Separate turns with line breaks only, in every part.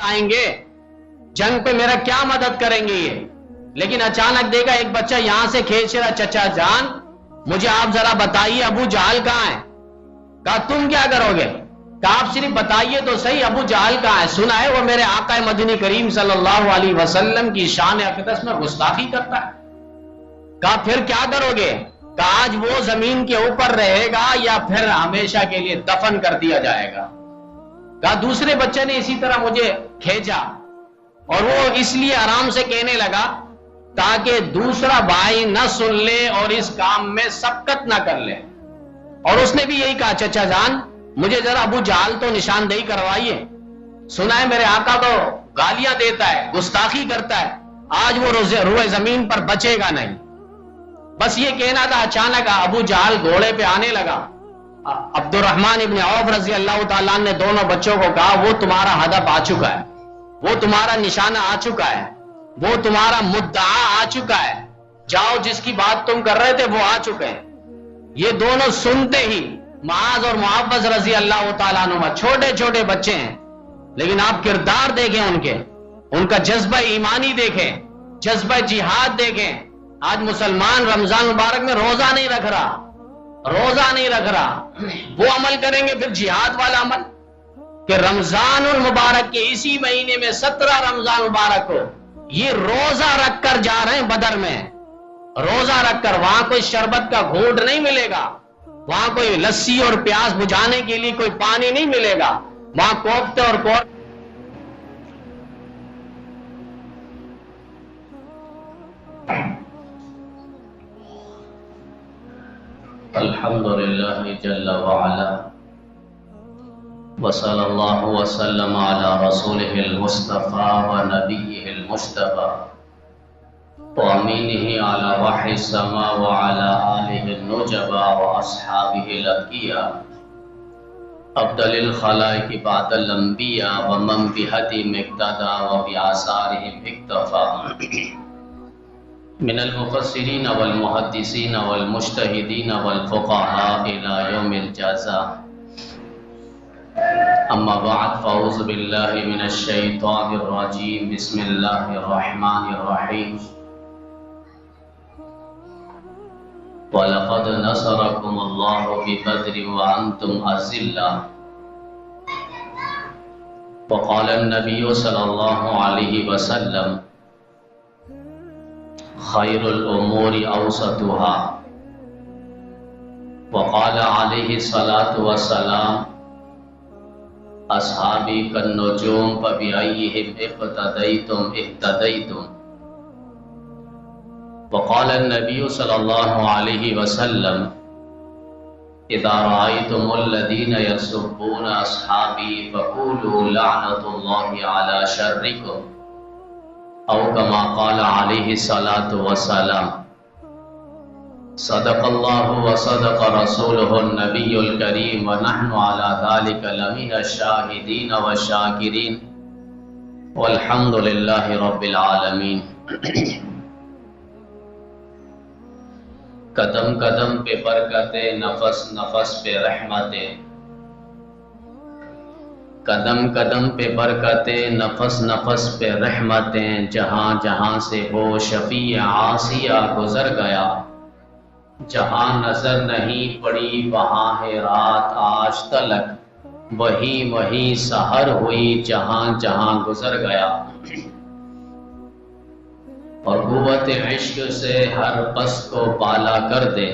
آئیں گے جنگ پہ میرا کیا مدد کریں گے یہ؟ لیکن اچانک دیکھا ایک بچہ یہاں سے کھینچ رہا، چچا جان مجھے آپ ذرا بتائیے ابو جہل کہاں ہے؟ کہا تم کیا کرو گے؟ کہا آپ صرف بتائیے تو صحیح ابو جہل کہاں ہے؟ سنا ہے وہ میرے آقا مدنی کریم صلی اللہ علیہ وسلم کی شان اقدس میں گستاخی کرتا ہے۔ کہا پھر کیا کرو گے؟ کہا آج وہ زمین کے اوپر رہے گا یا پھر ہمیشہ کے لیے دفن کر دیا جائے گا۔ کہا دوسرے بچے نے اسی طرح مجھے کھینچا اور وہ اس لیے آرام سے کہنے لگا تاکہ دوسرا بھائی نہ سن لے اور اس کام میں سبقت نہ کر لے، اور اس نے بھی یہی کہا چچا جان مجھے ذرا ابو جہل تو نشاندہی کروائیے، سنا ہے میرے آقا تو گالیاں دیتا ہے، گستاخی کرتا ہے، آج وہ روئے زمین پر بچے گا نہیں۔ بس یہ کہنا تھا، اچانک ابو جہل گھوڑے پہ آنے لگا۔ عبد الرحمن ابن عوف رضی اللہ تعالیٰ نے دونوں بچوں کو کہا وہ تمہارا ہدف آ چکا ہے، وہ تمہارا نشانہ آ چکا ہے، وہ تمہارا مدعا آ چکا ہے، جاؤ جس کی بات تم کر رہے تھے وہ آ چکے ہیں۔ یہ دونوں سنتے ہی معاذ اور معوذ رضی اللہ تعالیٰ عنہ چھوٹے چھوٹے بچے ہیں، لیکن آپ کردار دیکھیں ان کا جذبہ ایمانی دیکھیں، جذبہ جہاد دیکھیں۔ آج مسلمان رمضان مبارک میں روزہ نہیں رکھ رہا، وہ عمل کریں گے پھر جہاد والا عمل کہ رمضان المبارک کے اسی مہینے میں 17 رمضان مبارک کو یہ روزہ رکھ کر جا رہے ہیں بدر میں، روزہ رکھ کر۔ وہاں کوئی شربت کا گھونٹ نہیں ملے گا، وہاں کوئی لسی اور پیاس بجھانے کے لیے کوئی پانی نہیں ملے گا، وہاں کوفتے اور
الحمدللہ جل وعلا وصلی اللہ وسلم علی رسولہ المصطفى ونبیہ المجتبى وامینہ علی وحی السماء وعلی آلہ النجبى واصحابہ الاتقیاء افضل الخلائق بعد الانبیاء ومن بہدیہم اقتدى وبآثارہم اقتفى من المفسرین والمحدثین والمجتہدین والفقہاء الى یوم الجزاء اما بعد فاعوذ باللہ من الشیطان الرجیم بسم اللہ الرحمن الرحیم وَلَقَدْ نَصَرَكُمُ اللَّهُ بِبَدْرٍ وَأَنْتُمْ أَذِلَّةٌ وقال النبی صلی اللہ علیہ وسلم خیر الامور اوسطها وقال علیہ الصلاة والسلام اصحابی کالنجوم فبأیہم اقتدیتم اہتدیتم وقال النبی صلی اللہ علیہ وسلم اذا رأیتم الذین یسبون اصحابی فقولوا لعنة اللہ علی شرکم او کما قال علیہ الصلاة والسلام صدق اللہ وصدق رسولہ النبی الکریم ونحن علی ذلک لمن الشاہدین والشاکرین والحمد للہ رب العالمین۔ قدم قدم پہ برکتیں، نفس نفس پہ رحمتیں، قدم قدم پہ برکتیں، نفس نفس پہ رحمتیں، جہاں جہاں سے وہ شفیع عاصیہ گزر گیا، جہاں نظر نہیں پڑی وہاں ہے رات آج تلک، وہی سحر ہوئی جہاں جہاں گزر گیا۔ اور قوت عشق سے ہر پس کو بالا کر دے،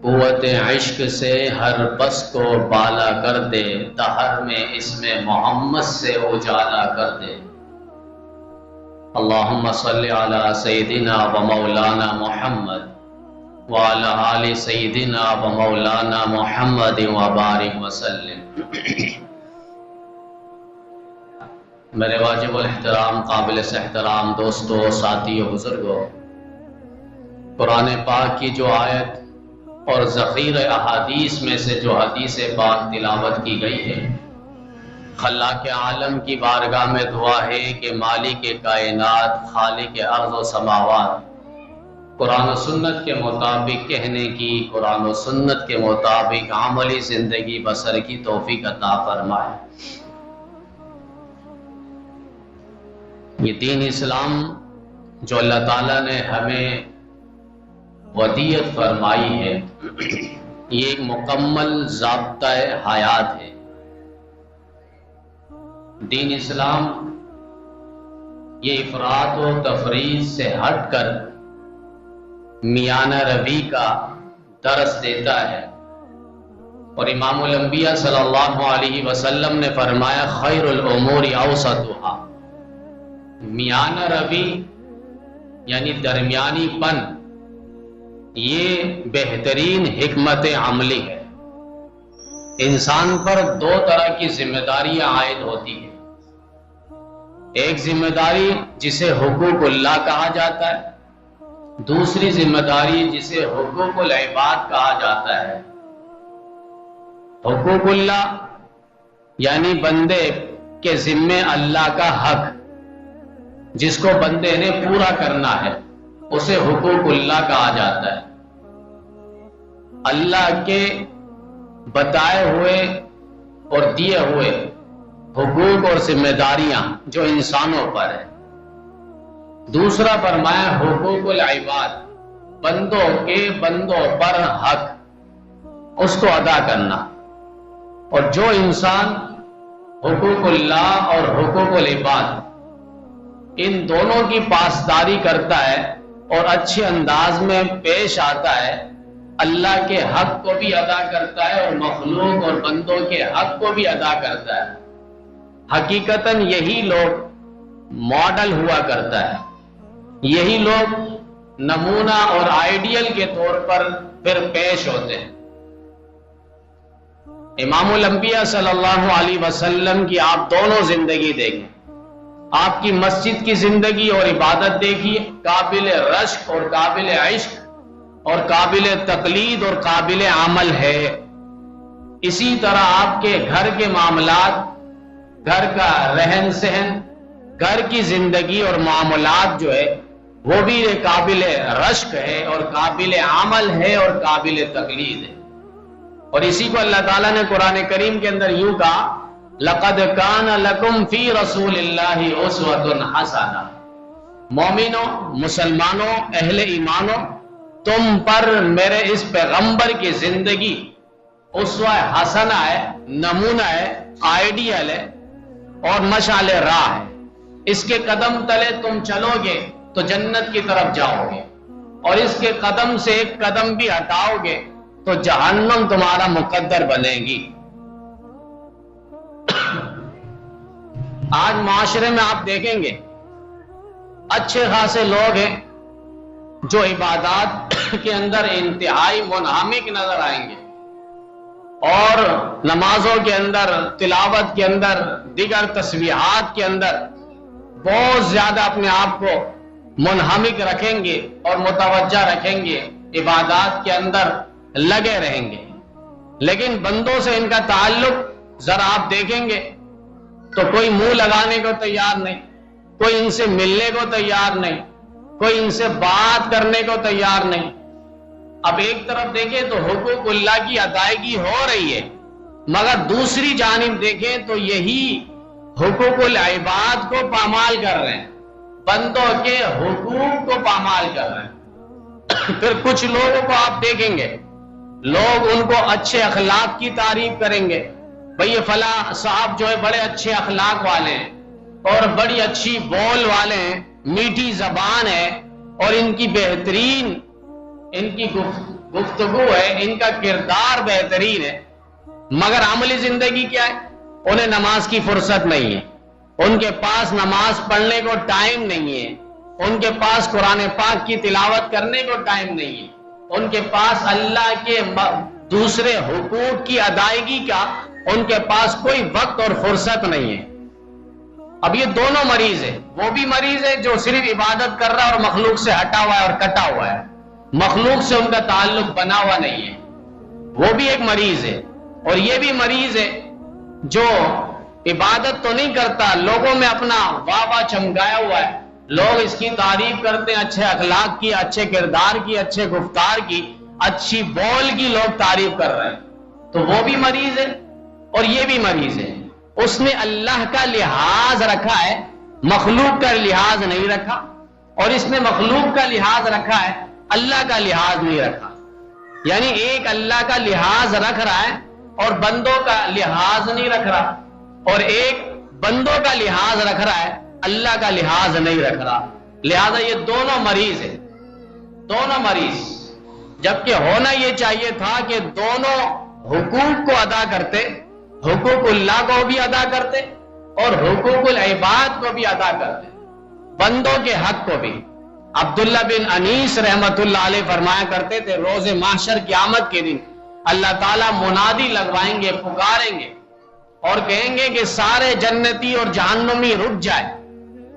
قوت عشق سے ہر پس کو بالا کر دے، دہر میں اسم محمد سے اجالا کر دے۔ اللہم صلی علی سیدنا و مولانا محمد وعلی آل سیدنا و مولانا محمد وبارک وسلم۔ میرے واجب الاحترام قابل احترام دوستو، ساتھیو، بزرگو، قرآن پاک کی جو آیت اور ذخیر احادیث میں سے جو حدیث پاک تلاوت کی گئی ہے، خلاق عالم کی بارگاہ میں دعا ہے کہ مالک کائنات، خالق ارض و سماوات، قرآن و سنت کے مطابق کہنے کی، قرآن و سنت کے مطابق عملی زندگی بسر کی توفیق عطا فرمائے۔ یہ دین اسلام جو اللہ تعالیٰ نے ہمیں ودیت فرمائی ہے، یہ ایک مکمل ضابطہ حیات ہے۔ دین اسلام یہ افراط و تفریط سے ہٹ کر میانہ روی کا درس دیتا ہے، اور امام الانبیاء صلی اللہ علیہ وسلم نے فرمایا خیر الامور اوسطها، میانہ روی یعنی درمیانی پن یہ بہترین حکمت عملی ہے۔ انسان پر دو طرح کی ذمہ داریاں عائد ہوتی ہیں، ایک ذمہ داری جسے حقوق اللہ کہا جاتا ہے، دوسری ذمہ داری جسے حقوق العباد کہا جاتا ہے۔ حقوق اللہ یعنی بندے کے ذمے اللہ کا حق جس کو بندے نے پورا کرنا ہے، اسے حقوق اللہ کہا جاتا ہے۔ اللہ کے بتائے ہوئے اور دیے ہوئے حقوق اور ذمہ داریاں جو انسانوں پر ہے۔ دوسرا فرمایا حقوق العباد، بندوں پر حق، اس کو ادا کرنا۔ اور جو انسان حقوق اللہ اور حقوق العباد ان دونوں کی پاسداری کرتا ہے اور اچھے انداز میں پیش آتا ہے، اللہ کے حق کو بھی ادا کرتا ہے اور مخلوق اور بندوں کے حق کو بھی ادا کرتا ہے، حقیقتاً یہی لوگ ماڈل ہوا کرتا ہے، یہی لوگ نمونہ اور آئیڈیل کے طور پر پھر پیش ہوتے ہیں۔ امام الانبیاء صلی اللہ علیہ وسلم کی آپ دونوں زندگی دیکھیں، آپ کی مسجد کی زندگی اور عبادت دیکھیے، قابل رشک اور قابل عشق اور قابل تقلید اور قابل عمل ہے۔ اسی طرح آپ کے گھر کے معاملات، گھر کا رہن سہن، گھر کی زندگی اور معاملات جو ہے وہ بھی قابل رشک ہے اور قابل عمل ہے اور قابل تقلید ہے۔ اور اسی کو اللہ تعالیٰ نے قرآن کریم کے اندر یوں کہا لَقَدْ كَانَ لَكُمْ فِي رَسُولِ اللَّهِ أُسْوَةٌ حَسَنَةٌ، مومنوں، مسلمانوں، اہل ایمانوں، تم پر میرے اس پیغمبر کی زندگی اسوہ حسنہ ہے، نمونہ ہے، آئیڈیل ہے اور مشعل راہ ہے۔ اس کے قدم تلے تم چلو گے تو جنت کی طرف جاؤ گے، اور اس کے قدم سے ایک قدم بھی ہٹاؤ گے تو جہنم تمہارا مقدر بنے گی۔ آج معاشرے میں آپ دیکھیں گے اچھے خاصے لوگ ہیں جو عبادات کے اندر انتہائی منہمک نظر آئیں گے، اور نمازوں کے اندر، تلاوت کے اندر، دیگر تسبیحات کے اندر بہت زیادہ اپنے آپ کو منہمک رکھیں گے اور متوجہ رکھیں گے، عبادات کے اندر لگے رہیں گے، لیکن بندوں سے ان کا تعلق ذرا آپ دیکھیں گے تو کوئی منہ لگانے کو تیار نہیں، کوئی ان سے ملنے کو تیار نہیں، کوئی ان سے بات کرنے کو تیار نہیں۔ اب ایک طرف دیکھیں تو حقوق اللہ کی ادائیگی ہو رہی ہے، مگر دوسری جانب دیکھیں تو یہی حقوق العباد کو پامال کر رہے ہیں، بندوں کے حقوق کو پامال کر رہے ہیں۔ پھر کچھ لوگوں کو آپ دیکھیں گے، لوگ ان کو اچھے اخلاق کی تعریف کریں گے، بھئی یہ فلاں صاحب جو ہے بڑے اچھے اخلاق والے ہیں اور بڑی اچھی بول والے ہیں، میٹھی زبان ہے اور ان کی بہترین ان کی گفتگو ہے، ان کا کردار بہترین ہے، مگر عملی زندگی کیا ہے؟ انہیں نماز کی فرصت نہیں ہے، ان کے پاس نماز پڑھنے کو ٹائم نہیں ہے، ان کے پاس قرآن پاک کی تلاوت کرنے کو ٹائم نہیں ہے، ان کے پاس اللہ کے دوسرے حقوق کی ادائیگی کا ان کے پاس کوئی وقت اور فرصت نہیں ہے۔ اب یہ دونوں مریض ہیں، وہ بھی مریض ہے جو صرف عبادت کر رہا ہے اور مخلوق سے ہٹا ہوا ہے اور کٹا ہوا ہے، مخلوق سے ان کا تعلق بنا ہوا نہیں ہے، وہ بھی ایک مریض ہے، اور یہ بھی مریض ہے جو عبادت تو نہیں کرتا، لوگوں میں اپنا واہ واہ چمکایا ہوا ہے، لوگ اس کی تعریف کرتے ہیں، اچھے اخلاق کی، اچھے کردار کی، اچھے گفتار کی، اچھی بول کی لوگ تعریف کر رہے ہیں، تو وہ بھی مریض ہے اور یہ بھی مریض ہے۔ اس نے اللہ کا لحاظ رکھا ہے
مخلوق کا لحاظ نہیں رکھا، اور اس نے مخلوق کا لحاظ رکھا ہے، اللہ کا لحاظ نہیں رکھا. یعنی ایک اللہ کا لحاظ رکھ رہا ہے اور بندوں کا لحاظ نہیں رکھ رہا، اور ایک بندوں کا لحاظ رکھ رہا ہے، اللہ کا لحاظ نہیں رکھ رہا. لہذا یہ دونوں مریض ہیں، دونوں مریض. جبکہ ہونا یہ چاہیے تھا کہ دونوں حقوق کو ادا کرتے، حقوق اللہ کو بھی ادا کرتے اور حقوق العباد کو بھی ادا کرتے، بندوں کے حق کو بھی. عبداللہ بن انیس رحمت اللہ علیہ فرمایا کرتے تھے روز محشر قیامت کے دن اللہ تعالیٰ منادی لگوائیں گے، پکاریں گے اور کہیں گے کہ سارے جنتی اور جہنمی رک جائے.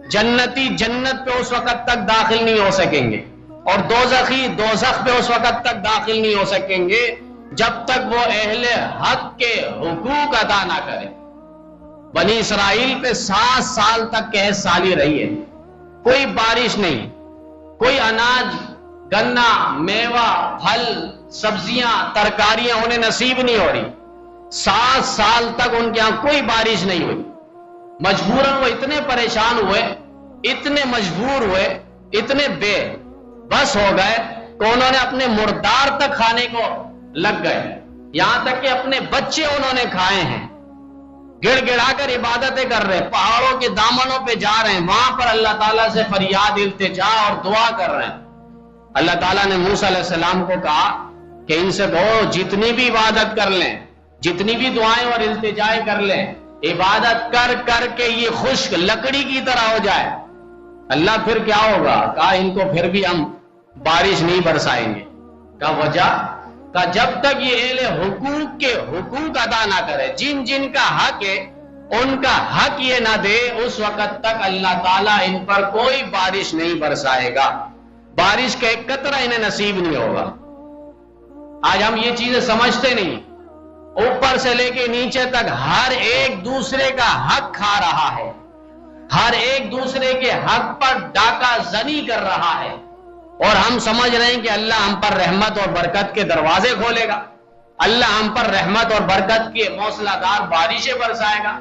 جنتی جنت پہ اس وقت تک داخل نہیں ہو سکیں گے اور دوزخی دوزخ پہ اس وقت تک داخل نہیں ہو سکیں گے جب تک وہ اہل حق کے حقوق ادا نہ کرے. بنی اسرائیل پہ 7 سال تک قحط سالی رہی ہے، کوئی بارش نہیں، کوئی اناج، گنا، میوہ، پھل، سبزیاں، ترکاریاں انہیں نصیب نہیں ہو رہی. 7 سال تک ان کے یہاں کوئی بارش نہیں ہوئی. مجبوراً وہ اتنے پریشان ہوئے، اتنے مجبور ہوئے، اتنے بے بس ہو گئے کہ انہوں نے اپنے مردار تک کھانے کو لگ گئے، یہاں تک کہ اپنے بچے انہوں نے کھائے ہیں. گڑ گڑا کر عبادتیں کر رہے ہیں، پہاڑوں کے دامنوں پہ جا رہے ہیں، وہاں پر اللہ تعالیٰ سے فریاد التجا اور دعا کر رہے ہیں. اللہ تعالیٰ نے موسیٰ علیہ السلام کو کہا کہ ان سے کہو جتنی بھی عبادت کر لیں، جتنی بھی دعائیں اور التجائیں کر لیں، عبادت کر کر کے یہ خشک لکڑی کی طرح ہو جائے. اللہ پھر کیا ہوگا؟ کہا ان کو پھر بھی ہم بارش نہیں برسائیں گے. کہا وجہ؟ کہ جب تک یہ اہل حقوق کے حقوق ادا نہ کرے، جن جن کا حق ہے ان کا حق یہ نہ دے، اس وقت تک اللہ تعالیٰ ان پر کوئی بارش نہیں برسائے گا، بارش کا ایک قطرہ انہیں نصیب نہیں ہوگا. آج ہم یہ چیزیں سمجھتے نہیں، اوپر سے لے کے نیچے تک ہر ایک دوسرے کا حق کھا رہا ہے، ہر ایک دوسرے کے حق پر ڈاکہ زنی کر رہا ہے، اور ہم سمجھ رہے ہیں کہ اللہ ہم پر رحمت اور برکت کے دروازے کھولے گا، اللہ ہم پر رحمت اور برکت کے موسلا دار بارشیں برسائے گا.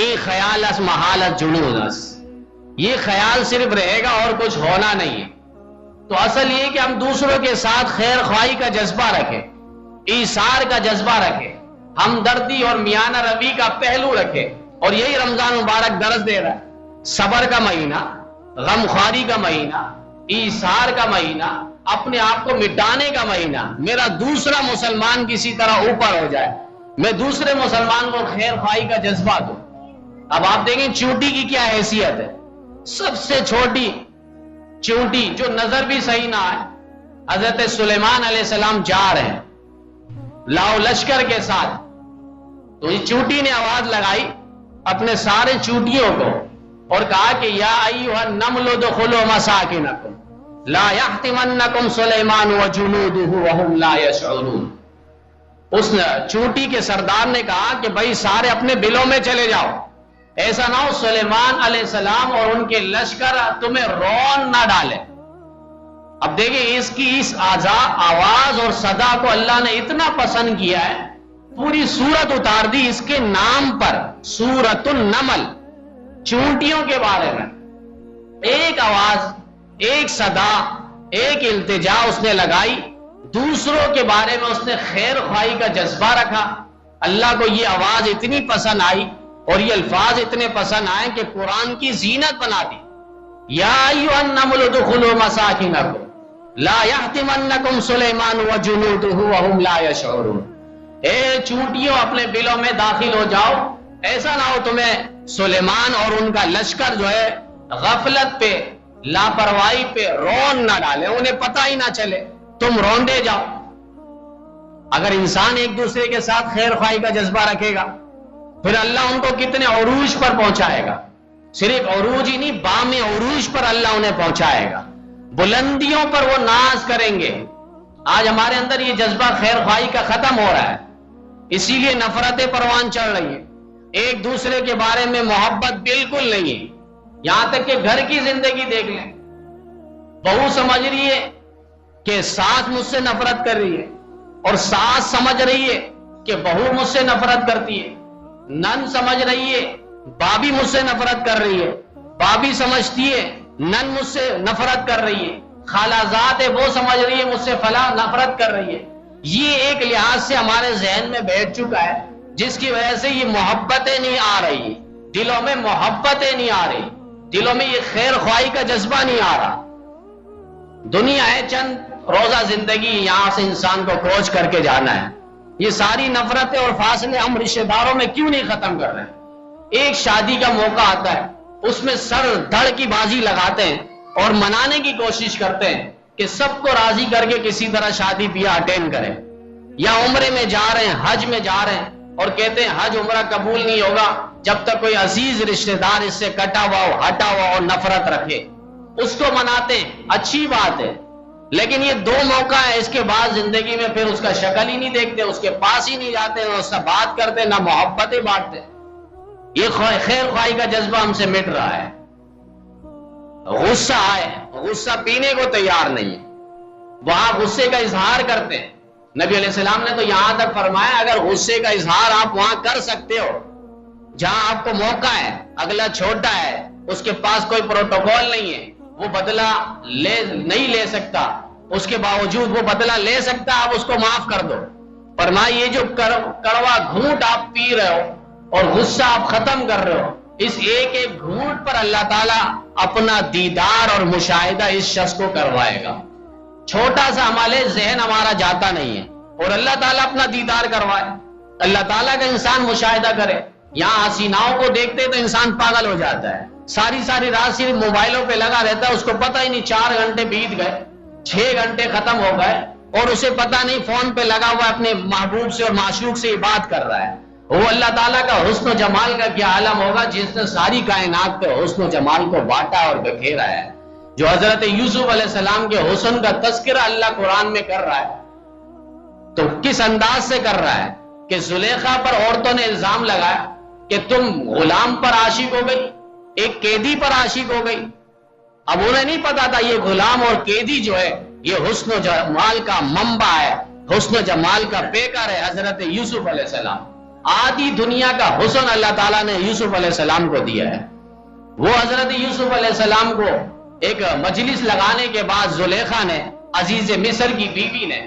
ایک خیال اس محالت جنونس، یہ خیال صرف رہے گا اور کچھ ہونا نہیں ہے. تو اصل یہ کہ ہم دوسروں کے ساتھ خیر خواہی کا جذبہ رکھیں، ایثار کا جذبہ رکھیں، ہمدردی اور میانہ روی کا پہلو رکھیں. اور یہی رمضان مبارک درس دے رہا ہے، صبر کا مہینہ، غمخواری کا مہینہ، ایثار کا مہینہ، اپنے آپ کو مٹانے کا مہینہ. میرا دوسرا مسلمان کسی طرح اوپر ہو جائے، میں دوسرے مسلمان کو خیر خواہی کا جذبہ دوں. اب آپ دیکھیں چونٹی کی کیا حیثیت ہے، سب سے چھوٹی چونٹی جو نظر بھی صحیح نہ آئے. حضرت سلیمان علیہ السلام جا رہے ہیں لاؤ لشکر کے ساتھ، تو یہ چونٹی نے آواز لگائی اپنے سارے چونٹیوں کو اور کہا کہ یا ایھا النمل ادخلوا مساکنکم لا یحطمنکم سلیمان وجنودہ وہم لا یشعرون. اس چونٹی کے سردار نے کہا کہ بھائی سارے اپنے بلوں میں چلے جاؤ، ایسا نہ ہو سلیمان علیہ السلام اور ان کے لشکر تمہیں رون نہ ڈالے. اب دیکھیں اس کی اس آواز اور صدا کو اللہ نے اتنا پسند کیا ہے، پوری سورت اتار دی اس کے نام پر، سورۃ النمل، چونٹیوں کے بارے میں. ایک آواز، ایک صدا، ایک التجا اس نے لگائی، دوسروں کے بارے میں اس نے خیر خواہی کا جذبہ رکھا. اللہ کو یہ آواز اتنی پسند آئی اور یہ الفاظ اتنے پسند آئے کہ قرآن کی زینت بنا دی. یا ایھا النمل ادخلوا مساکنکم لا یحطمنکم سلیمان وجنودہ وہم لا یشعرون. اے چونٹیوں اپنے بلوں میں داخل ہو جاؤ، ایسا نہ ہو تمہیں سلیمان اور ان کا لشکر جو ہے غفلت پہ، لاپرواہی پہ رون نہ ڈالے، انہیں پتہ ہی نہ چلے، تم روندے جاؤ. اگر انسان ایک دوسرے کے ساتھ خیر خواہی کا جذبہ رکھے گا پھر اللہ ان کو کتنے عروج پر پہنچائے گا. صرف عروج ہی نہیں، بام عروج پر اللہ انہیں پہنچائے گا، بلندیوں پر وہ ناز کریں گے. آج ہمارے اندر یہ جذبہ خیر خواہی کا ختم ہو رہا ہے، اسی لیے نفرتیں پروان چڑھ رہی ہیں، ایک دوسرے کے بارے میں محبت بالکل نہیں ہے. یہاں تک کہ گھر کی زندگی دیکھ لیں، بہو سمجھ رہی ہے کہ ساس مجھ سے نفرت کر رہی ہے، اور ساس سمجھ رہی ہے کہ بہو مجھ سے نفرت کرتی ہے، نند سمجھ رہی ہے بھابھی مجھ سے نفرت کر رہی ہے، بابی سمجھتی ہے نن مجھ سے نفرت کر رہی ہے، خالہ زاد ہے وہ سمجھ رہی ہے مجھ سے فلاں نفرت کر رہی ہے. یہ ایک لحاظ سے ہمارے ذہن میں بیٹھ چکا ہے، جس کی وجہ سے یہ محبتیں نہیں آ رہی، دلوں میں محبتیں نہیں آ رہی، دلوں میں یہ خیر خواہی کا جذبہ نہیں آ رہا. دنیا ہے چند روزہ زندگی، یہاں سے انسان کو کوچ کر کے جانا ہے. یہ ساری نفرتیں اور فاصلے ہم رشتہ داروں میں کیوں نہیں ختم کر رہے ہیں؟ ایک شادی کا موقع آتا ہے، اس میں سر دھڑ کی بازی لگاتے ہیں اور منانے کی کوشش کرتے ہیں کہ سب کو راضی کر کے کسی طرح شادی بیاہ اٹینڈ کریں. یا عمرے میں جا رہے ہیں، حج میں جا رہے ہیں اور کہتے ہیں حج عمرہ قبول نہیں ہوگا جب تک کوئی عزیز رشتہ دار اس سے کٹا ہوا ہو، ہٹا ہوا اور نفرت رکھے. اس کو مناتے ہیں، اچھی بات ہے، لیکن یہ دو موقع ہے، اس کے بعد زندگی میں پھر اس کا شکل ہی نہیں دیکھتے، اس کے پاس ہی نہیں جاتے، نہ اس سے بات کرتے، نہ محبتیں بانٹتے. یہ خیر خواہی کا جذبہ ہم سے مٹ رہا ہے. غصہ آئے، غصہ پینے کو تیار نہیں ہے، وہاں غصے کا اظہار کرتے ہیں. نبی علیہ السلام نے تو یہاں تک فرمایا اگر غصے کا اظہار آپ وہاں کر سکتے ہو جہاں آپ کو موقع ہے، اگلا چھوٹا ہے، اس کے پاس کوئی پروٹوکول نہیں ہے، وہ بدلہ نہیں لے سکتا، اس کے باوجود وہ بدلہ لے سکتا، آپ اس کو معاف کر دو. فرمایا یہ جو کڑوا گھونٹ آپ پی رہے ہو اور غصہ آپ ختم کر رہے ہو، اس ایک ایک گھونٹ پر اللہ تعالیٰ اپنا دیدار اور مشاہدہ اس شخص کو کروائے گا. چھوٹا سا عمل ہے، ذہن ہمارا جاتا نہیں ہے اور اللہ تعالیٰ اپنا دیدار کروائے، اللہ تعالیٰ کا انسان مشاہدہ کرے. یہاں حسیناؤں کو دیکھتے تو انسان پاگل ہو جاتا ہے، ساری رات صرف موبائلوں پہ لگا رہتا ہے، اس کو پتہ ہی نہیں 4 گھنٹے بیت گئے، 6 گھنٹے ختم ہو گئے اور اسے پتہ نہیں فون پہ لگا ہوا اپنے محبوب سے اور معشوق سے بات کر رہا ہے. وہ اللہ تعالیٰ کا حسن و جمال کا کیا عالم ہوگا جس نے ساری کائنات پہ حسن و جمال کو بانٹا اور بکھیرا ہے. جو حضرت یوسف علیہ السلام کے حسن کا تذکرہ اللہ قرآن میں کر رہا ہے تو کس انداز سے کر رہا ہے کہ زلیخا پر عورتوں نے الزام لگایا کہ تم غلام پر عاشق ہو گئی، ایک قیدی پر عاشق ہو گئی. اب انہیں نہیں پتا تھا یہ غلام اور قیدی جو ہے یہ حسن و جمال کا منبع ہے، حسن و جمال کا پیکر ہے حضرت یوسف علیہ السلام. آدھی دنیا کا حسن اللہ تعالیٰ نے یوسف علیہ السلام کو دیا ہے. وہ حضرت یوسف علیہ السلام کو ایک مجلس لگانے کے بعد زلیخا نے، عزیز مصر کی بیوی نے،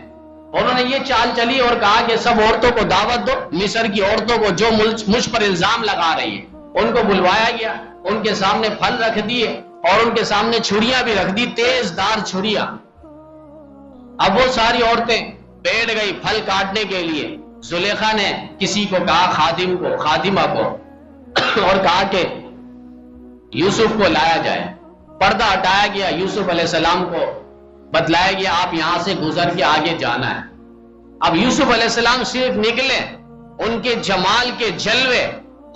انہوں نے یہ چال چلی اور کہا کہ سب عورتوں کو دعوت دو، مصر کی عورتوں کو جو مجھ پر الزام لگا رہی ہیں. ان کو بلوایا گیا، ان کے سامنے پھل رکھ دیے اور ان کے سامنے چھڑیاں بھی رکھ دی، تیز دار چھڑیاں. اب وہ ساری عورتیں بیٹھ گئی پھل کاٹنے کے لیے. زلیخا نے کسی کو کہا، خادم کو، خادمہ کو، اور کہا کہ یوسف کو لایا جائے. پردہ ہٹایا گیا، یوسف علیہ السلام کو بتلایا گیا آپ یہاں سے گزر کے آگے جانا ہے. اب یوسف علیہ السلام صرف نکلے، ان کے جمال کے جلوے،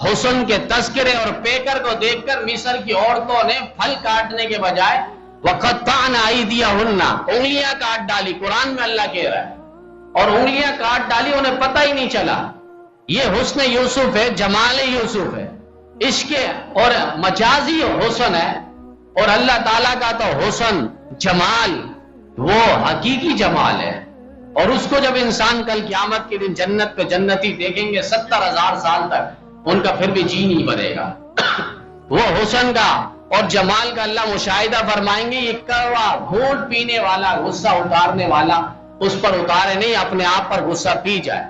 حسن کے تذکرے اور پیکر کو دیکھ کر مصر کی عورتوں نے پھل کاٹنے کے بجائے وَقَطَّعْنَ أَيْدِيَهُنَّ انگلیاں کاٹ ڈالی. قرآن میں اللہ کہہ رہا ہے، اور انگلیاں کاٹ ڈالی، انہیں پتہ ہی نہیں چلا. یہ حسن یوسف ہے، جمال یوسف ہے، عشق اور مجازی حسن ہے. اور اللہ تعالیٰ کا تو حسن جمال وہ حقیقی جمال ہے، اور اس کو جب انسان کل قیامت کے دن جنت پہ جنتی دیکھیں گے 70,000 سال تک ان کا پھر بھی جی نہیں بنے گا. وہ حسن کا اور جمال کا اللہ مشاہدہ فرمائیں گے. یہ کڑوا گھونٹ پینے والا، غصہ اتارنے والا اس پر اتارے نہیں، اپنے آپ پر غصہ پی جائے.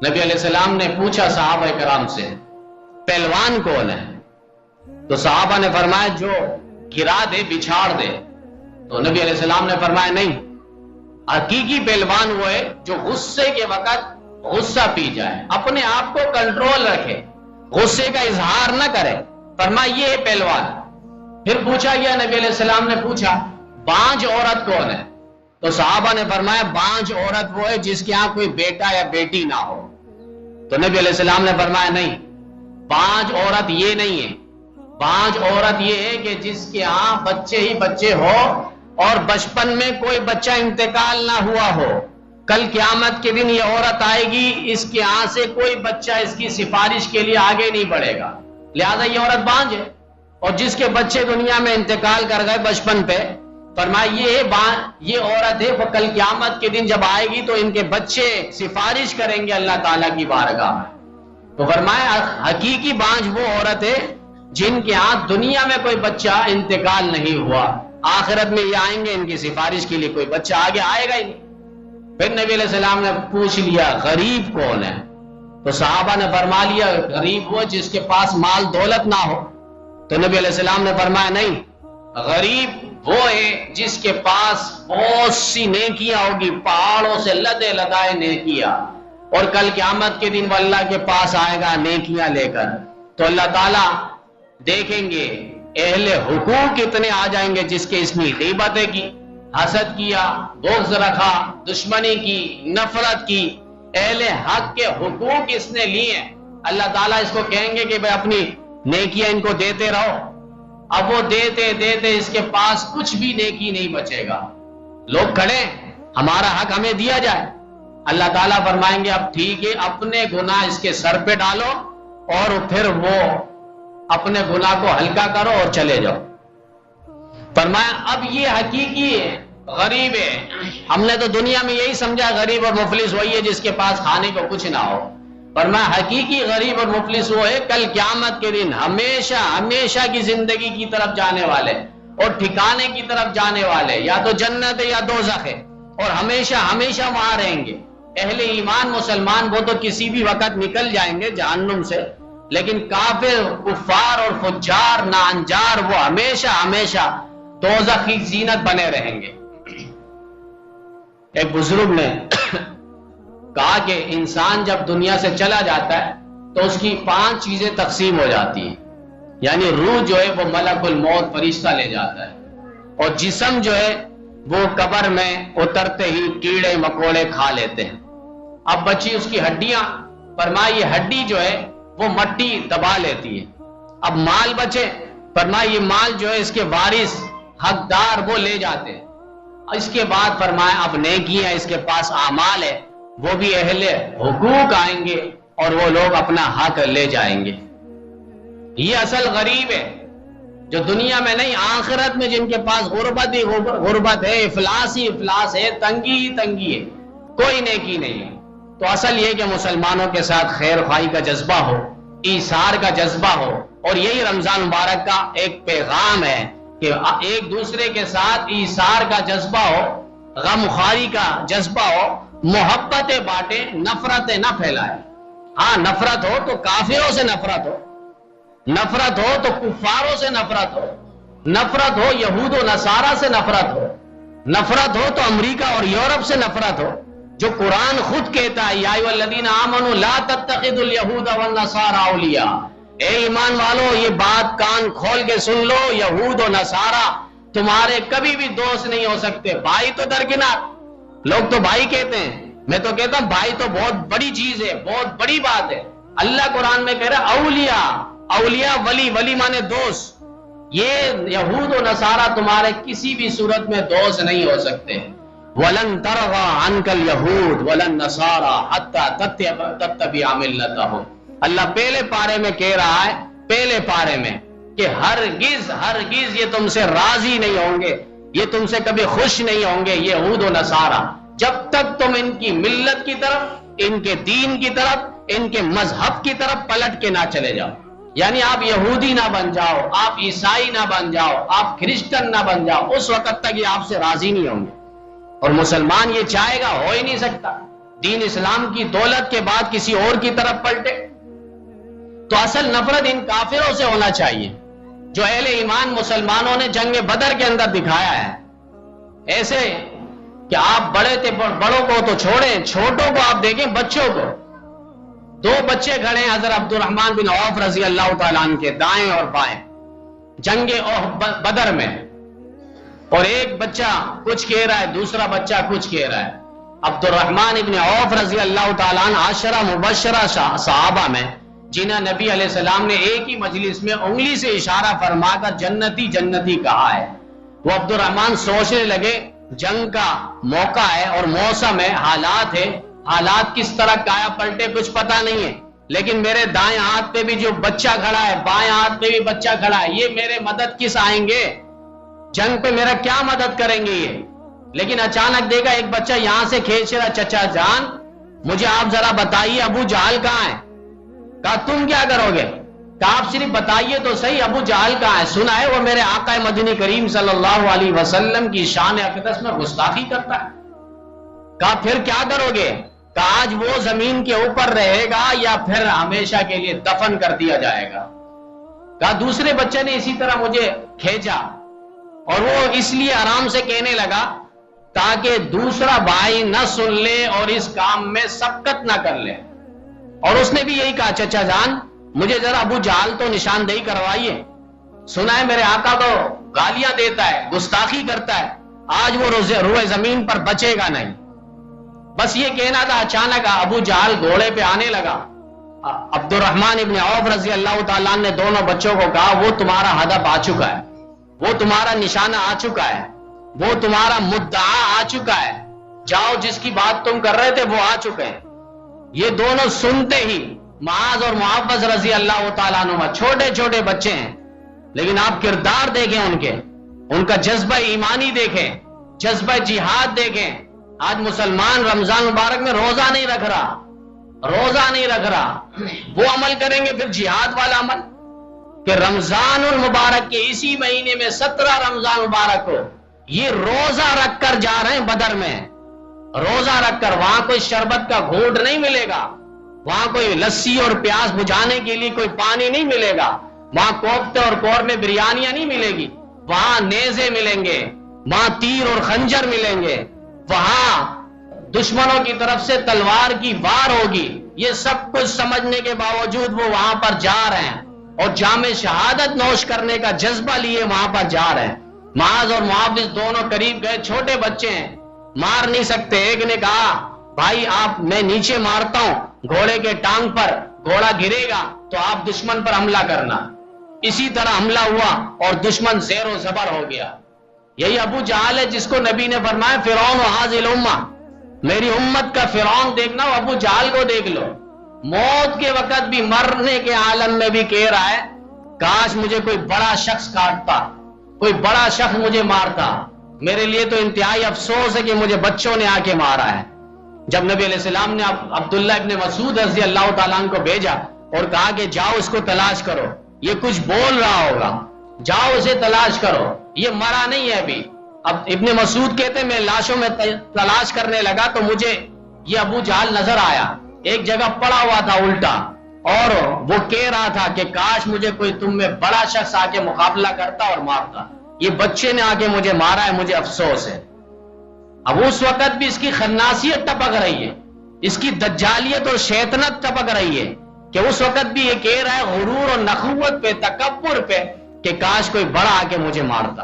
نبی علیہ السلام نے پوچھا صحابہ کرام سے پہلوان کون ہے؟ تو صحابہ نے فرمایا جو گرا دے، بچھاڑ دے. تو نبی علیہ السلام نے فرمایا نہیں، حقیقی پہلوان وہ ہے جو غصے کے وقت غصہ پی جائے، اپنے آپ کو کنٹرول رکھے، غصے کا اظہار نہ کرے. فرمایا یہ ہے پہلوان. پھر پوچھا گیا، نبی علیہ السلام نے پوچھا بانج عورت کون ہے؟ تو صحابہ نے فرمایا بانج عورت وہ ہے جس کے ہاں کوئی بیٹا یا بیٹی نہ ہو. تو نبی علیہ السلام نے فرمایا نہیں، بانج عورت یہ نہیں ہے. بانج عورت یہ ہے کہ جس کے ہاں بچے ہی بچے ہو اور بچپن میں کوئی بچہ انتقال نہ ہوا ہو. کل قیامت کے دن یہ عورت آئے گی، اس کے ہاں سے کوئی بچہ اس کی سفارش کے لیے آگے نہیں بڑھے گا، لہذا یہ عورت بانج ہے. اور جس کے بچے دنیا میں انتقال کر گئے بچپن پہ، فرمایا یہ عورت ہے، وہ کل قیامت کے دن جب آئے گی تو ان کے بچے سفارش کریں گے اللہ تعالیٰ کی بارگاہ میں. تو فرمایا حقیقی بانج وہ عورت ہے جن کے ہاں دنیا میں کوئی بچہ انتقال نہیں ہوا، آخرت میں یہ آئیں گے، ان کی سفارش کے لیے کوئی بچہ آگے آئے گا ہی نہیں۔ پھر نبی علیہ السلام نے پوچھ لیا غریب کون ہے؟ تو صحابہ نے فرما لیا غریب وہ جس کے پاس مال دولت نہ ہو۔ تو نبی علیہ السلام نے فرمایا نہیں، غریب وہ ہے جس کے پاس بہت سی نیکیاں ہوگی، پہاڑوں سے لدے لدائے نیکیاں، اور کل قیامت کے دن وہ اللہ کے پاس آئے گا نیکیاں لے کر، تو اللہ تعالیٰ دیکھیں گے اہل حقوق کتنے آ جائیں گے جس کے اس نے غیبتیں کی، حسد کیا، بغض رکھا، دشمنی کی، نفرت کی، اہل حق کے حقوق اس نے لیے، اللہ تعالیٰ اس کو کہیں گے کہ بھئی اپنی نیکیاں ان کو دیتے رہو۔ اب وہ دیتے دیتے اس کے پاس کچھ بھی نیکی نہیں بچے گا۔ لوگ کھڑے ہمارا حق ہمیں دیا جائے، اللہ تعالیٰ فرمائیں گے اب ٹھیک ہے، اپنے گناہ اس کے سر پہ ڈالو اور پھر وہ اپنے گناہ کو ہلکا کرو اور چلے جاؤ۔ فرمایا اب یہ حقیقی ہے، غریب ہے۔ ہم نے تو دنیا میں یہی سمجھا غریب اور مفلس وہی ہے جس کے پاس کھانے کو کچھ نہ ہو۔ فرمایا حقیقی غریب اور مفلس وہ ہے کل قیامت کے دن ہمیشہ ہمیشہ کی زندگی کی طرف جانے والے اور ٹھکانے کی طرف جانے والے، یا تو جنت ہے یا دوزخ ہے، اور ہمیشہ ہمیشہ وہاں رہیں گے۔ اہل ایمان مسلمان وہ تو کسی بھی وقت نکل جائیں گے جہنم سے، لیکن کافر، کفار اور فجار، ناانجار وہ ہمیشہ ہمیشہ دوزخ کی زینت بنے رہیں گے۔ ایک بزرگ نے کہا کہ انسان جب دنیا سے چلا جاتا ہے تو اس کی 5 چیزیں تقسیم ہو جاتی ہیں، یعنی روح جو ہے وہ ملک الموت فرشتہ لے جاتا ہے، اور جسم جو ہے وہ قبر میں اترتے ہی کیڑے مکوڑے کھا لیتے ہیں۔ اب بچی اس کی ہڈیاں، فرمایا یہ ہڈی جو ہے وہ مٹی دبا لیتی ہے۔ اب مال بچے، فرمایا یہ مال جو ہے اس کے وارث حقدار وہ لے جاتے ہیں۔ اس کے بعد فرمایا اب نیکیاں اس کے پاس اعمال ہے، وہ بھی اہل حقوق آئیں گے اور وہ لوگ اپنا حق لے جائیں گے۔ یہ اصل غریب ہے جو دنیا میں نہیں، آخرت میں جن کے پاس غربت ہی غربت ہے، افلاس ہی افلاس ہے، تنگی ہی تنگی ہے، کوئی نیکی نہیں ہے۔ تو اصل یہ کہ مسلمانوں کے ساتھ خیر خواہی کا جذبہ ہو، ایثار کا جذبہ ہو، اور یہی رمضان مبارک کا ایک پیغام ہے کہ ایک دوسرے کے ساتھ ایثار کا جذبہ ہو، غم خواری کا جذبہ ہو، محبتیں بانٹے، نفرتیں نہ پھیلائے۔ ہاں نفرت ہو تو کافروں سے نفرت ہو، نفرت ہو تو کفاروں سے نفرت ہو، نفرت ہو یہود و نصارہ سے نفرت ہو، نفرت ہو تو امریکہ اور یورپ سے نفرت ہو، جو قرآن خود کہتا ہے یا ایھا الذین آمنوا لا تتخذوا اليہود والنصارى اولیاء، اے ایمان والو یہ بات کان کھول کے سن لو، یہود و نصارہ تمہارے کبھی بھی دوست نہیں ہو سکتے۔ بھائی تو درکنار، لوگ تو بھائی کہتے ہیں، میں تو کہتا ہوں بھائی تو بہت بڑی چیز ہے، بہت بڑی بات ہے۔ اللہ قرآن میں کہہ رہا اولیاء، اولیاء ولی، ولی مانے دوست۔ یہ یہود و نصارہ تمہارے کسی بھی صورت میں دوست نہیں ہو سکتے۔ وَلَن تَرْضَىٰ عَنْكَ الْيَهُودُ وَلَا النَّصَارَىٰ حَتَّىٰ تَتَّبِعَ مِلَّتَهُمْ۔ اللہ پہلے پارے میں کہہ رہا ہے، پہلے پارے میں، کہ ہرگز ہرگز یہ تم سے راضی نہیں ہوں گے، یہ تم سے کبھی خوش نہیں ہوں گے یہود و نصارہ، جب تک تم ان کی ملت کی طرف، ان کے دین کی طرف، ان کے مذہب کی طرف پلٹ کے نہ چلے جاؤ۔ یعنی آپ یہودی نہ بن جاؤ، آپ عیسائی نہ بن جاؤ، آپ کرسچن نہ بن جاؤ، اس وقت تک یہ آپ سے راضی نہیں ہوں گے۔ اور مسلمان یہ چاہے گا، ہو ہی نہیں سکتا دین اسلام کی دولت کے بعد کسی اور کی طرف پلٹے۔ تو اصل نفرت ان کافروں سے ہونا چاہیے جو اہل ایمان مسلمانوں نے جنگ بدر کے اندر دکھایا ہے۔ ایسے کہ آپ بڑے تھے، بڑوں کو تو چھوڑیں، چھوٹوں کو آپ دیکھیں، بچوں کو، 2 بچے کھڑے ہیں حضرت عبد الرحمن بن عوف رضی اللہ تعالیٰ عنہ کے، دائیں اور بائیں، جنگ بدر میں، اور ایک بچہ کچھ کہہ رہا ہے، دوسرا بچہ کچھ کہہ رہا ہے۔ عبد الرحمن ابن عوف رضی اللہ تعالیٰ عنہ 10 مبشرہ صحابہ میں جنہیں نبی علیہ السلام نے ایک ہی مجلس میں انگلی سے اشارہ فرما کر جنتی جنتی کہا ہے، وہ عبد الرحمن سوچنے لگے جنگ کا موقع ہے اور موسم ہے، حالات ہے، حالات کس طرح کایا پلٹے کچھ پتہ نہیں ہے، لیکن میرے دائیں ہاتھ پہ بھی جو بچہ کھڑا ہے، بائیں ہاتھ پہ بھی بچہ کھڑا ہے، یہ میرے مدد کس آئیں گے، جنگ پہ میرا کیا مدد کریں گے یہ۔ لیکن اچانک دیکھا ایک بچہ یہاں سے کھینچ رہا، چچا جان مجھے آپ ذرا بتائیے ابو جہل کہاں ہے؟ کہا تم کیا کرو گے؟ کہ آپ صرف بتائیے تو صحیح ابو جہل کہاں ہے؟ سنا ہے وہ میرے آقا مدنی کریم صلی اللہ علیہ وسلم کی شان اقدس میں گستاخی کرتا ہے۔ کہا پھر کیا کرو گے؟ کہ آج وہ زمین کے اوپر رہے گا یا پھر ہمیشہ کے لیے دفن کر دیا جائے گا۔ کہا دوسرے بچے نے اسی طرح مجھے کھینچا اور وہ اس لیے آرام سے کہنے لگا تاکہ دوسرا بھائی نہ سن لے اور اس کام میں سبقت نہ کر لے، اور اس نے بھی یہی کہا چچا جان مجھے ذرا ابو جہل تو نشاندہی کروائیے، سنا ہے میرے آقا تو گالیاں دیتا ہے، گستاخی کرتا ہے، آج وہ روئے زمین پر بچے گا نہیں۔ بس یہ کہنا تھا، اچانک ابو جہل گھوڑے پہ آنے لگا۔ عبد الرحمن ابن عوف رضی اللہ تعالیٰ نے دونوں بچوں کو کہا وہ تمہارا ہدف آ چکا ہے، وہ تمہارا نشانہ آ چکا ہے، وہ تمہارا مدعا آ چکا ہے، جاؤ جس کی بات تم کر رہے تھے وہ آ چکے ہیں۔ یہ دونوں سنتے ہی معاذ اور معوذ رضی اللہ تعالیٰ عنہ چھوٹے چھوٹے بچے ہیں، لیکن آپ کردار دیکھیں ان کا جذبہ ایمانی دیکھیں، جذبہ جہاد دیکھیں۔ آج مسلمان رمضان مبارک میں روزہ نہیں رکھ رہا، وہ عمل کریں گے پھر جہاد والا عمل کہ رمضان المبارک کے اسی مہینے میں 17 رمضان مبارک کو یہ روزہ رکھ کر جا رہے ہیں بدر میں، روزہ رکھ کر۔ وہاں کوئی شربت کا گھونٹ نہیں ملے گا، وہاں کوئی لسی اور پیاس بجھانے کے لیے کوئی پانی نہیں ملے گا، وہاں کوفتے اور قورمے بریانیاں نہیں ملے گی، وہاں نیزے ملیں گے، وہاں تیر اور خنجر ملیں گے، وہاں دشمنوں کی طرف سے تلوار کی وار ہوگی۔ یہ سب کچھ سمجھنے کے باوجود وہ وہاں پر جا رہے ہیں اور جام شہادت نوش کرنے کا جذبہ لیے وہاں پر جا رہے ہیں۔ معاذ اور معاوذ دونوں قریب گئے، چھوٹے بچے ہیں، مار نہیں سکتے۔ ایک نے کہا بھائی آپ میں نیچے مارتا ہوں گھوڑے کے ٹانگ پر، گھوڑا گرے گا تو آپ دشمن پر حملہ کرنا۔ اسی طرح حملہ ہوا اور دشمن زیر و زبر ہو گیا۔ یہی ابو جہل ہے جس کو نبی نے فرمایا فرعون و حاذل الامہ، میری امت کا فرعون دیکھنا، ابو جہل کو دیکھ لو، موت کے وقت بھی، مرنے کے عالم میں بھی کہہ رہا ہے کاش مجھے کوئی بڑا شخص کاٹتا، کوئی بڑا شخص مجھے مارتا، میرے لیے تو انتہائی افسوس ہے کہ مجھے بچوں نے آ کے مارا ہے۔ جب نبی علیہ السلام نے عبداللہ ابن مسعود رضی اللہ تعالیٰ عنہ کو بھیجا اور کہا کہ جاؤ اس کو تلاش کرو، یہ کچھ بول رہا ہوگا، جاؤ اسے تلاش کرو، یہ مرا نہیں ہے ابھی۔ اب ابن مسعود کہتے میں لاشوں میں تلاش کرنے لگا تو مجھے یہ ابو جہل نظر آیا، ایک جگہ پڑا ہوا تھا الٹا، اور وہ کہہ رہا تھا کہ کاش مجھے کوئی تم میں بڑا شخص آ کے مقابلہ کرتا اور مارتا، یہ بچے نے آ کے مجھے مارا ہے، مجھے افسوس ہے۔ اب اس وقت بھی اس کی خناسیت ٹپک رہی ہے، اس کی دجالیت اور شیطنت ٹپک رہی ہے کہ اس وقت بھی یہ کہہ رہا ہے غرور اور نخوت پہ، تکبر پہ، کہ کاش کوئی بڑا آ کے مجھے مارتا۔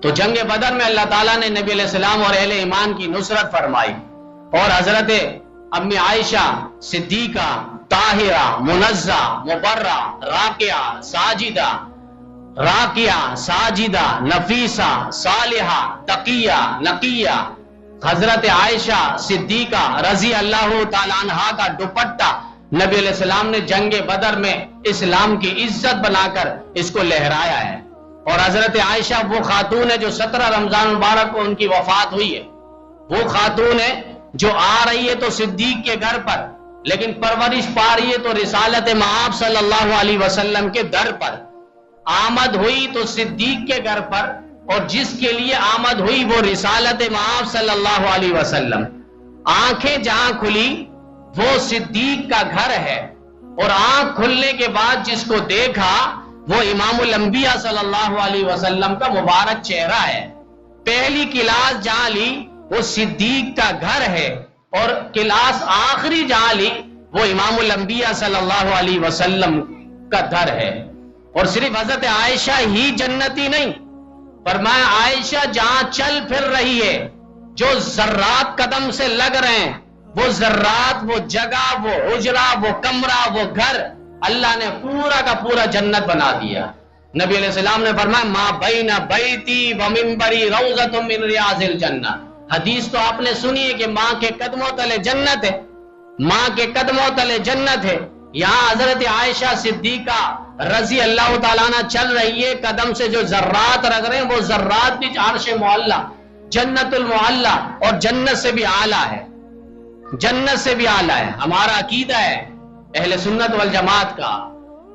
تو جنگ بدر میں اللہ تعالیٰ نے نبی علیہ السلام اور اہل ایمان کی نصرت فرمائی، اور حضرت امی عائشہ صدیقہ طاہرہ منزہ مبرہ راقیہ ساجدہ نفیسہ صالحہ تقیہ نقیہ، حضرت عائشہ صدیقہ رضی اللہ تعالیٰ عنہا کا دوپٹہ نبی علیہ السلام نے جنگ بدر میں اسلام کی عزت بنا کر اس کو لہرایا ہے۔ اور حضرت عائشہ وہ خاتون ہے جو 17 رمضان مبارک کو ان کی وفات ہوئی ہے، وہ خاتون ہے جو آ رہی ہے تو صدیق کے گھر پر، لیکن پرورش پا رہی ہے تو رسالت مآب صلی اللہ علیہ وسلم کے در پر، آمد ہوئی تو صدیق کے گھر پر، اور جس کے لیے آمد ہوئی وہ رسالت مآب صلی اللہ علیہ وسلم۔ آنکھیں جہاں کھلی وہ صدیق کا گھر ہے، اور آنکھ کھلنے کے بعد جس کو دیکھا وہ امام الانبیاء صلی اللہ علیہ وسلم کا مبارک چہرہ ہے۔ پہلی کلاس جہاں لی وہ صدیق کا گھر ہے، اور کلاس آخری جہاں لی وہ امام الانبیاء صلی اللہ علیہ وسلم کا در ہے۔ اور صرف حضرت عائشہ ہی جنتی نہیں، فرمایا عائشہ جہاں چل پھر رہی ہے، جو ذرات قدم سے لگ رہے ہیں، وہ ذرات، وہ جگہ، وہ حجرہ، وہ کمرہ، وہ گھر اللہ نے پورا کا پورا جنت بنا دیا۔ نبی علیہ السلام نے فرمایا ما بین بیتی و منبری روضۃ من ریاض الجنہ۔ حدیث تو آپ نے سنی ہے کہ ماں کے قدموں تلے جنت ہے، ماں کے قدموں تلے جنت ہے۔ یہاں حضرت عائشہ صدیقہ رضی اللہ تعالیٰ عنہ چل رہی ہے، قدم سے جو ذرات رگ رہے ہیں وہ ذرات بھی عرش معلی، جنت المعلی، اور جنت سے بھی اعلیٰ ہے، جنت سے بھی اعلیٰ ہے۔ ہمارا عقیدہ ہے اہل سنت والجماعت کا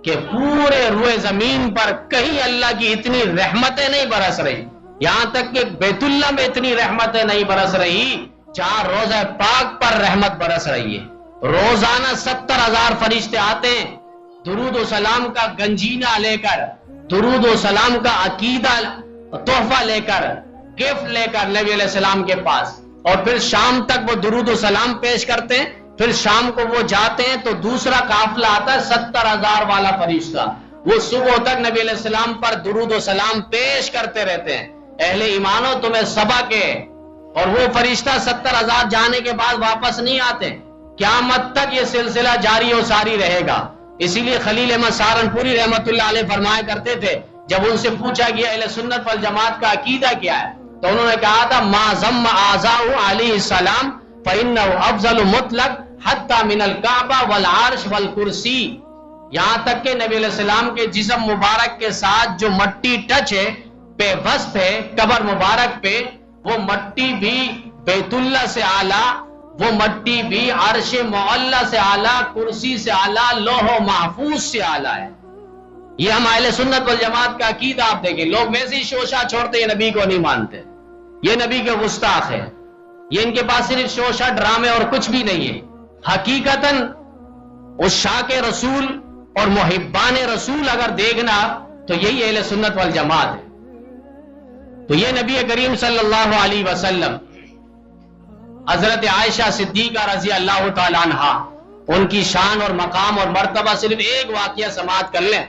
کہ پورے روئے زمین پر کہیں اللہ کی اتنی رحمتیں نہیں برس رہی، یہاں تک کہ بیت اللہ میں اتنی رحمتیں نہیں برس رہی جہاں روزہ پاک پر رحمت برس رہی ہے۔ روزانہ 70,000 فرشتے آتے ہیں درود و سلام کا گنجینہ لے کر، درود و سلام کا عقیدہ تحفہ لے کر، گفٹ لے کر نبی علیہ السلام کے پاس، اور پھر شام تک وہ درود و سلام پیش کرتے ہیں، پھر شام کو وہ جاتے ہیں تو دوسرا قافلہ آتا ہے 70,000 والا فرشتہ، وہ صبح تک نبی علیہ السلام پر درود و سلام پیش کرتے رہتے ہیں۔ اہل ایمانو تمہیں سبق ہے، اور وہ فرشتہ 70,000 جانے کے بعد واپس نہیں آتے، قیامت تک یہ سلسلہ جاری و ساری رہے گا۔ اسی لیے خلیل احمد سہارنپوری رحمت اللہ علیہ فرمایا کرتے تھے، جب ان سے پوچھا گیا اہل سنت والجماعت کا عقیدہ کیا ہے تو انہوں نے کہا تھا ما ذم آذاؤ علیہ السلام فإنہ افضل مطلق حتی من الکعبہ والعرش والکرسی، یہاں تک کہ نبی علیہ السلام کے جسم مبارک کے ساتھ جو مٹی ٹچ ہے، پیوست ہے قبر مبارک پہ، وہ مٹی بھی بیت اللہ سے اعلیٰ، وہ مٹی بھی عرش معلی سے اعلیٰ، کرسی سے اعلیٰ، لوح و محفوظ سے اعلیٰ ہے۔ یہ ہم اہل سنت والجماعت کا عقیدہ آپ دیکھیں، لوگ ویسے ہی شوشہ چھوڑتے، یہ نبی کو نہیں مانتے، یہ نبی کے گستاخ ہے، یہ ان کے پاس صرف شوشہ ڈرامے اور کچھ بھی نہیں ہے۔ حقیقتاً عشاق رسول اور محبان رسول اگر دیکھنا تو یہی اہل سنت والجماعت ہے۔ تو یہ نبی کریم صلی اللہ علیہ وسلم، حضرت عائشہ صدیقہ رضی اللہ تعالیٰ عنہا، ان کی شان اور مقام اور مرتبہ صرف ایک واقعہ سماعت کر لیں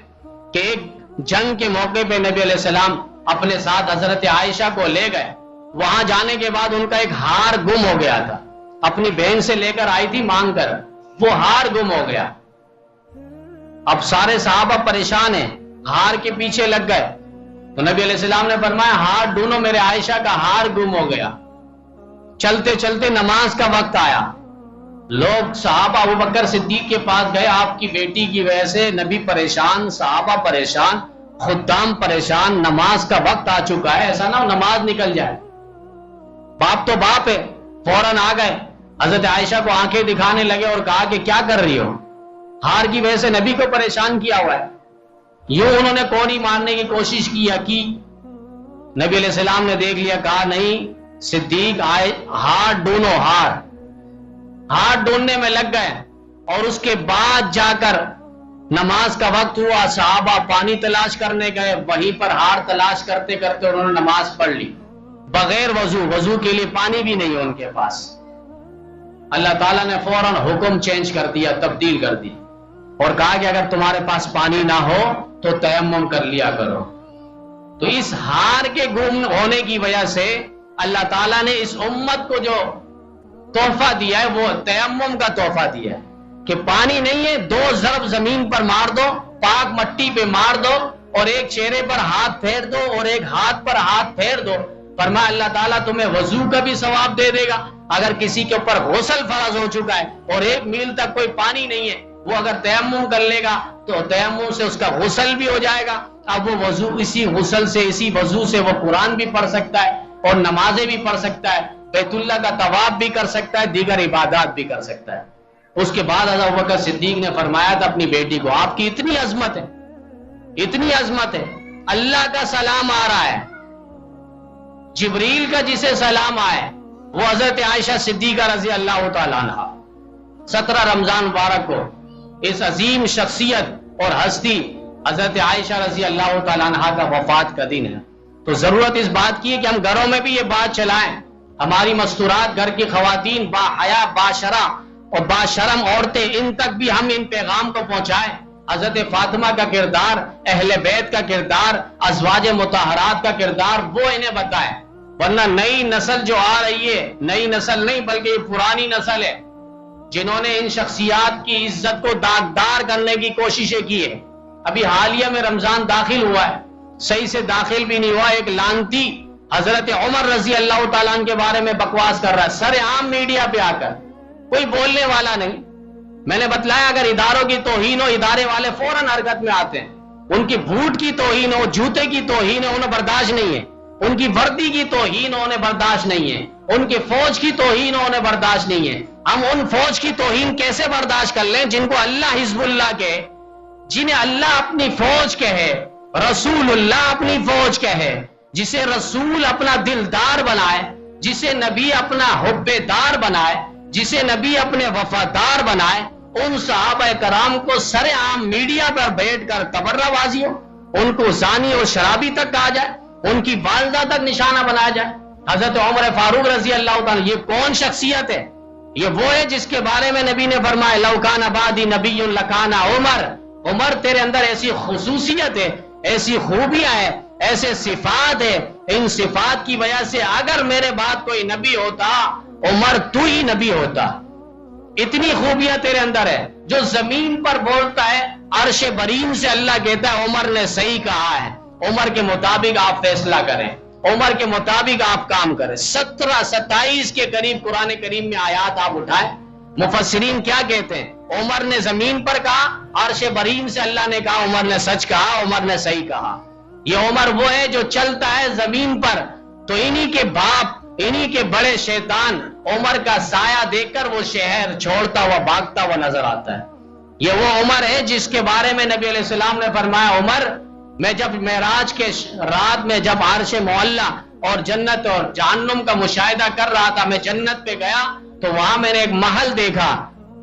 کہ ایک جنگ کے موقع پہ نبی علیہ السلام اپنے ساتھ حضرت عائشہ کو لے گئے، وہاں جانے کے بعد ان کا ایک ہار گم ہو گیا تھا، اپنی بہن سے لے کر آئی تھی مانگ کر، وہ ہار گم ہو گیا۔ اب سارے صحابہ پریشان ہیں، ہار کے پیچھے لگ گئے، تو نبی علیہ السلام نے فرمایا ہار ڈھونڈو، میرے عائشہ کا ہار گم ہو گیا۔ چلتے چلتے نماز کا وقت آیا، لوگ صحابہ ابوبکر صدیق کے پاس گئے، آپ کی بیٹی کی وجہ سے نبی پریشان، صحابہ پریشان، خدام پریشان، نماز کا وقت آ چکا ہے، ایسا نہ ہو نماز نکل جائے۔ باپ تو باپ ہے، فوراً آ گئے، حضرت عائشہ کو آنکھیں دکھانے لگے اور کہا کہ کیا کر رہی ہو؟ ہار کی وجہ سے نبی کو پریشان کیا ہوا ہے۔ یوں انہوں نے کونی ماننے کی کوشش کی، نبی علیہ السلام نے دیکھ لیا، کہا نہیں صدیق آئے، ہار ڈھونڈو، ہار ڈھونڈنے میں لگ گئے، اور اس کے بعد جا کر نماز کا وقت ہوا، صحابہ پانی تلاش کرنے گئے، وہیں پر ہار تلاش کرتے کرتے انہوں نے نماز پڑھ لی بغیر وضو کے لیے پانی بھی نہیں ان کے پاس۔ اللہ تعالیٰ نے فوراً حکم چینج کر دیا، تبدیل کر دی، اور کہا کہ اگر تمہارے پاس پانی نہ ہو تو تیمم کر لیا کرو۔ تو اس ہار کے گم ہونے کی وجہ سے اللہ تعالیٰ نے اس امت کو جو تحفہ دیا ہے وہ تیمم کا تحفہ دیا ہے کہ پانی نہیں ہے، 2 ضرب زمین پر مار دو، پاک مٹی پہ مار دو، اور ایک چہرے پر ہاتھ پھیر دو اور ایک ہاتھ پر ہاتھ پھیر دو، فرمایا اللہ تعالیٰ تمہیں وضو کا بھی ثواب دے دے گا۔ اگر کسی کے اوپر غسل فرض ہو چکا ہے اور 1 میل تک کوئی پانی نہیں ہے، وہ اگر تیمم کر لے گا تو تیمم سے اس کا غسل بھی ہو جائے گا، اب وہ وضو اسی غسل سے، اسی وضو سے وہ قرآن بھی پڑھ سکتا ہے اور نمازیں بھی پڑھ سکتا ہے، بیت اللہ کا طواف بھی کر سکتا ہے، دیگر عبادات بھی کر سکتا ہے۔ اس کے بعد حضرت ابوبکر صدیق نے فرمایا تھا اپنی بیٹی کو، آپ کی اتنی عظمت ہے، اتنی عظمت ہے، اللہ کا سلام آ رہا ہے، جبریل کا جسے سلام آئے وہ حضرت عائشہ صدیقہ رضی اللہ تعالیٰ عنہ۔ 17 رمضان مبارک کو اس عظیم شخصیت اور ہستی حضرت عائشہ رضی اللہ تعالیٰ عنہ کا وفات کا دن ہے، تو ضرورت اس بات کی ہے کہ ہم گھروں میں بھی یہ بات چلائیں، ہماری مستورات گھر کی خواتین با حیا، با شرع اور با شرم عورتیں، ان تک بھی ہم ان پیغام کو پہنچائیں، حضرت فاطمہ کا کردار، اہل بیت کا کردار، ازواج مطہرات کا کردار وہ انہیں بتائیں، ورنہ نئی نسل جو آ رہی ہے، نئی نسل نہیں بلکہ یہ پرانی نسل ہے جنہوں نے ان شخصیات کی عزت کو داغدار کرنے کی کوششیں کی ہے۔ ابھی حالیہ میں رمضان داخل ہوا ہے، صحیح سے داخل بھی نہیں ہوا، ایک لانتی حضرت عمر رضی اللہ تعالیٰ عنہ کے بارے میں بکواس کر رہا ہے سر عام میڈیا پہ آ کر، کوئی بولنے والا نہیں۔ میں نے بتلایا اگر اداروں کی توہین ہو، ادارے والے فوراً حرکت میں آتے ہیں، ان کی بوٹ کی توہین ہو، جوتے کی توہین ہو، انہیں برداشت نہیں ہے، ان کی وردی کی توہین ہو، انہیں برداشت نہیں ہے، ان کی فوج کی توہین ہو، انہیں برداشت نہیں ہے۔ ہم ان فوج کی توہین کیسے برداشت کر لیں جن کو اللہ حزب اللہ کے جنہیں اللہ اپنی فوج کہے، رسول اللہ اپنی فوج کہے، جسے رسول اپنا دلدار بنائے، جسے نبی اپنا حبدار بنائے، جسے نبی اپنے وفادار بنائے، ان صحابہ کرام کو سر عام میڈیا پر بیٹھ کر تبرہ بازی ہو، ان کو زانی اور شرابی تک کہا جائے، ان کی والدہ تک نشانہ بنایا جائے۔ حضرت عمر فاروق رضی اللہ تعالیٰ، یہ کون شخصیت ہے؟ یہ وہ ہے جس کے بارے میں نبی نے فرمایا لو کان بعدی نبی لکان عمر، عمر تیرے اندر ایسی خصوصیت ہے، ایسی خوبیاں ہیں، ایسے صفات ہے، ان صفات کی وجہ سے اگر میرے بعد کوئی نبی ہوتا عمر تو ہی نبی ہوتا۔ اتنی خوبیاں تیرے اندر ہے۔ جو زمین پر بولتا ہے عرش بریم سے اللہ کہتا ہے عمر نے صحیح کہا ہے، عمر کے مطابق آپ فیصلہ کریں، عمر کے مطابق آپ کام کریں۔ 17-27 کے قریب قرآن کریم میں آیات آپ اٹھائیں، مفسرین کیا کہتے ہیں؟ عمر نے زمین پر کہا، عرش بریم سے اللہ نے کہا عمر نے سچ کہا، عمر نے صحیح کہا۔ یہ عمر وہ ہے جو چلتا ہے زمین پر تو انہی کے باپ، انہی کے بڑے شیطان عمر کا سایہ دیکھ کر وہ شہر چھوڑتا ہوا بھاگتا ہوا نظر آتا ہے۔ یہ وہ عمر ہے جس کے بارے میں نبی علیہ السلام نے فرمایا عمر، میں جب معراج کے رات میں جب عرش معلی اور جنت اور جہنم کا مشاہدہ کر رہا تھا، میں جنت پہ گیا تو وہاں میں نے ایک محل دیکھا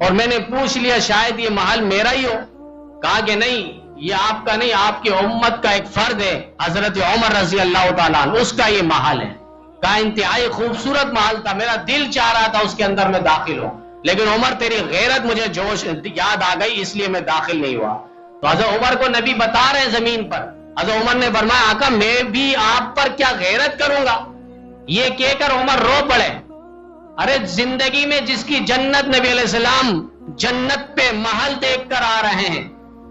اور میں نے پوچھ لیا شاید یہ محل میرا ہی ہو؟ کہا کہ نہیں، یہ آپ کا نہیں، آپ کی امت کا ایک فرد ہے حضرت عمر رضی اللہ تعالیٰ عنہ، اس کا یہ محل ہے۔ کہا انتہائی خوبصورت محل تھا، میرا دل چاہ رہا تھا اس کے اندر میں داخل ہوں، لیکن عمر تیری غیرت مجھے جوش یاد آ گئی اس لیے میں داخل نہیں ہوا۔ تو حضرت عمر کو نبی بتا رہے ہیں زمین پر، حضرت عمر نے فرمایا آقا میں بھی آپ پر کیا غیرت کروں گا؟ یہ کہہ کر عمر رو پڑے۔ ارے زندگی میں جس کی جنت نبی علیہ السلام جنت پہ محل دیکھ کر آ رہے ہیں،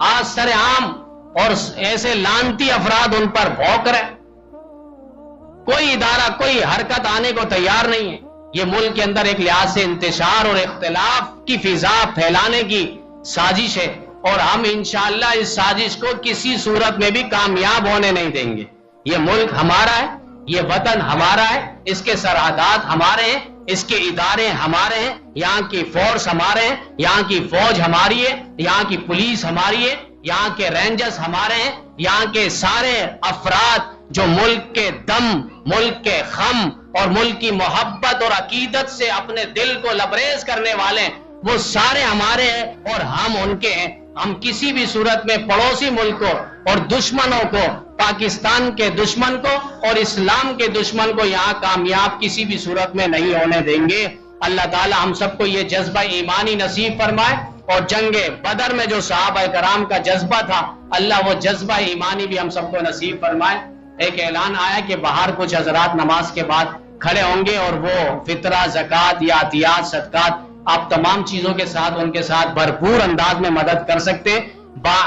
آج سر عام اور ایسے لانتی افراد ان پر بھوک رہے، کوئی ادارہ کوئی حرکت آنے کو تیار نہیں ہے۔ یہ ملک کے اندر ایک لحاظ سے انتشار اور اختلاف کی فضا پھیلانے کی سازش ہے، اور ہم انشاءاللہ اس سازش کو کسی صورت میں بھی کامیاب ہونے نہیں دیں گے۔ یہ ملک ہمارا ہے، یہ وطن ہمارا ہے، اس کے سرحدات ہمارے ہیں، اس کے ادارے ہمارے ہیں، یہاں کی فورس ہمارے ہیں، یہاں کی فوج ہماری ہے، یہاں کی پولیس ہماری ہے، یہاں کے رینجرز ہمارے ہیں، یہاں کے سارے افراد جو ملک کے دم، ملک کے خم اور ملک کی محبت اور عقیدت سے اپنے دل کو لبریز کرنے والے ہیں، وہ سارے ہمارے ہیں اور ہم ان کے ہیں۔ ہم کسی بھی صورت میں پڑوسی ملک کو اور دشمنوں کو، پاکستان کے دشمن کو اور اسلام کے دشمن کو یہاں کامیاب کسی بھی صورت میں نہیں ہونے دیں گے۔ اللہ تعالی ہم سب کو یہ جذبہ ایمانی نصیب فرمائے، اور جنگ بدر میں جو صحابہ کرام کا جذبہ تھا اللہ وہ جذبہ ایمانی بھی ہم سب کو نصیب فرمائے۔ ایک اعلان آیا کہ باہر کچھ حضرات نماز کے بعد کھڑے ہوں گے اور وہ فطرہ، زکوٰۃ یا عطیات، صدقات، آپ تمام چیزوں کے ساتھ ان کے ساتھ بھرپور انداز میں مدد کر سکتے ہیں۔ با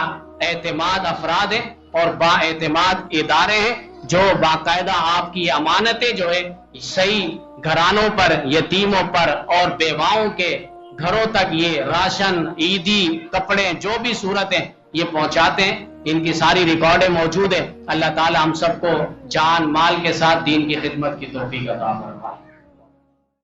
اعتماد افراد ہیں اور با اعتماد ادارے ہیں جو باقاعدہ آپ کی امانتیں جو ہے صحیح گھرانوں پر، یتیموں پر اور بیواؤں کے گھروں تک یہ راشن، عیدی، کپڑے، جو بھی صورتیں یہ پہنچاتے ہیں، ان کی ساری ریکارڈیں موجود ہیں۔ اللہ تعالی ہم سب کو جان مال کے ساتھ دین کی خدمت کی توفیق عطا فرمائے۔